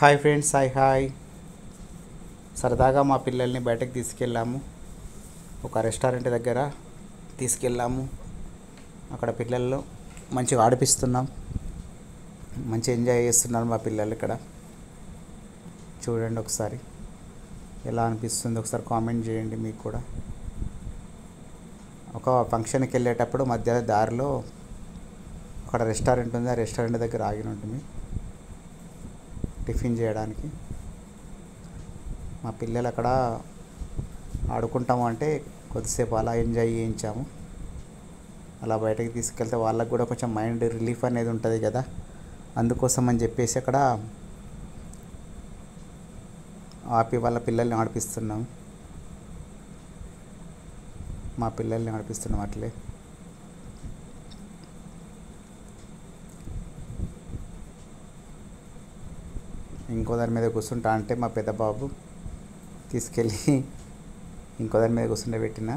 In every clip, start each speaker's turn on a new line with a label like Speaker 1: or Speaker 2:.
Speaker 1: Hi friends, hi. సరదాగా మా పిల్లల్ని బయటకు తీసుకెళ్ళాము. ఒక రెస్టారెంట్ దగ్గర తీసుకెళ్ళాము. అక్కడ పిల్లలు మంచిగా ఆడిపిస్తున్నాం. మంచిగా ఎంజాయ్ చేస్తున్నారు మా పిల్లలు. ఇక్కడ చూడండి ఒకసారి ఎలా అనిపిస్తుంది, ఒకసారి కామెంట్ చేయండి. మీకు కూడా ఒక ఫంక్షన్కి వెళ్ళేటప్పుడు మధ్య దారిలో అక్కడ రెస్టారెంట్ ఉంది. ఆ రెస్టారెంట్ దగ్గర ఆగిన ఉంటుంది టిఫిన్ చేయడానికి. మా పిల్లలు అక్కడ ఆడుకుంటాము అంటే కొద్దిసేపు అలా ఎంజాయ్ చేయించాము. అలా బయటకు తీసుకెళ్తే వాళ్ళకు కూడా కొంచెం మైండ్ రిలీఫ్ అనేది ఉంటుంది కదా, అందుకోసం అని చెప్పేసి అక్కడ ఆపి వాళ్ళ పిల్లల్ని ఆడిపిస్తున్నాం. మా పిల్లల్ని ఆడిపిస్తున్నాం అట్లే. ఇంకో దాని మీద కూర్చుంటా అంటే మా పెద్ద బాబు తీసుకెళ్ళి ఇంకో దాని మీద కూర్చుండబెట్టిన.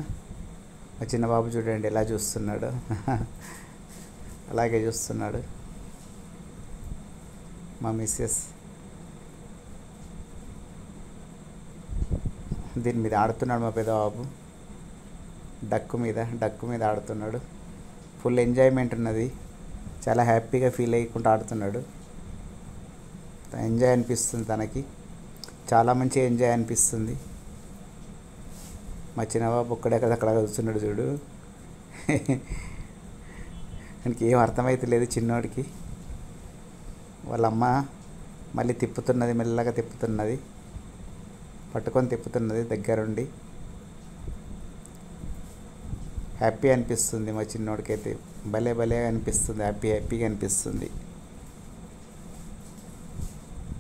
Speaker 1: మా చిన్న బాబు చూడండి ఎలా చూస్తున్నాడు, అలాగే చూస్తున్నాడు. మా మిస్సెస్ దీని మీద ఆడుతున్నాడు. మా పెద్ద బాబు డక్కు మీద ఆడుతున్నాడు. ఫుల్ ఎంజాయ్మెంట్ ఉన్నది. చాలా హ్యాపీగా ఫీల్ అయ్యకుండా ఆడుతున్నాడు. ఎంజాయ్ అనిపిస్తుంది తనకి, చాలా మంచి ఎంజాయ్ అనిపిస్తుంది. మా చిన్నబాబు ఒక్కడే కదా అక్కడ కూర్చున్నాడు చూడు. ఆయనకి ఏం అర్థమైతే లేదు చిన్నోడికి. వాళ్ళ అమ్మ మళ్ళీ తిప్పుతున్నది, మెల్లగా తిప్పుతున్నది, పట్టుకొని తిప్పుతున్నది దగ్గరుండి. హ్యాపీ అనిపిస్తుంది మా చిన్నోడికైతే. భలే అనిపిస్తుంది, హ్యాపీగా అనిపిస్తుంది.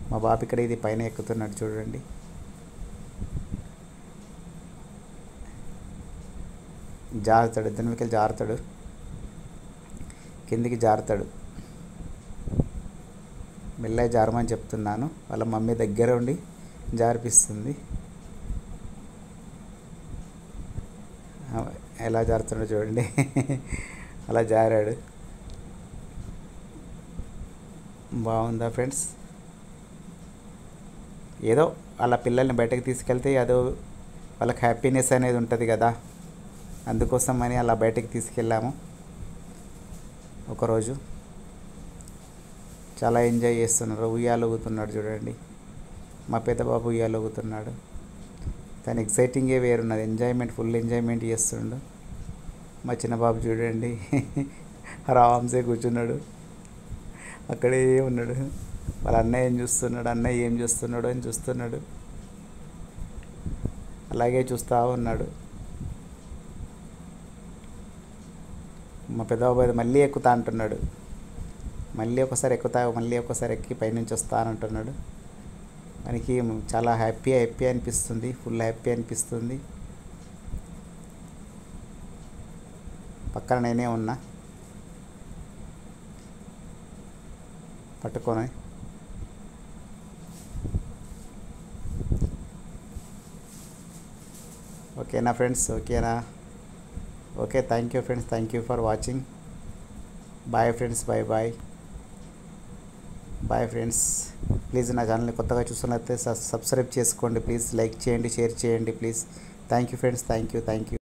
Speaker 1: మా బాబు ఇక్కడ ఇది పైన ఎక్కుతున్నాడు చూడండి. జారుతాడు, ఇద్దరి మీదకి జారుతాడు, కిందికి జారుతాడు. మెల్లగా జారమని చెప్తున్నాను. వాళ్ళ మమ్మీ దగ్గర ఉండి జారిపిస్తుంది. ఎలా జారుతున్నాడు చూడండి. అలా జారాడు. బాగుందా ఫ్రెండ్స్? ఏదో వాళ్ళ పిల్లల్ని బయటకు తీసుకెళ్తే అదో వాళ్ళకి హ్యాపీనెస్ అనేది ఉంటుంది కదా, అందుకోసం అని అలా బయటకు తీసుకెళ్ళాము. ఒకరోజు చాలా ఎంజాయ్ చేస్తున్నారు. ఉయ్యాలొగుతున్నాడు చూడండి. మా పెద్ద బాబు ఉయ్యాలొగుతున్నాడు. తను ఎక్సైటింగే వేరున్నది. ఎంజాయ్మెంట్, ఫుల్ ఎంజాయ్మెంట్ చేస్తుండు. మా చిన్న బాబు చూడండి ఆరామ్సే కూర్చున్నాడు, అక్కడే ఉన్నాడు. వాళ్ళ అన్నయ్య ఏం చూస్తున్నాడు అని చూస్తున్నాడు. అలాగే చూస్తూ ఉన్నాడు. మా పెద్దబాబు మళ్ళీ ఎక్కుతా అంటున్నాడు. మళ్ళీ ఒకసారి ఎక్కి పైనుంచి వస్తానంటున్నాడు. మనకి చాలా హ్యాపీ అనిపిస్తుంది, ఫుల్ హ్యాపీ అనిపిస్తుంది. పక్కన నేనే ఉన్నా పట్టుకొని. ఓకేనా ఫ్రెండ్స్? ఓకేనా? Okay, thank you friends, thank you for watching. Bye friends, bye friends. Please నా ఛానల్ని కొత్తగా చూస్తున్నట్లయితే సబ్స్క్రైబ్ చేసుకోండి ప్లీజ్. లైక్ చేయండి, షేర్ చేయండి please. Thank you friends, thank you.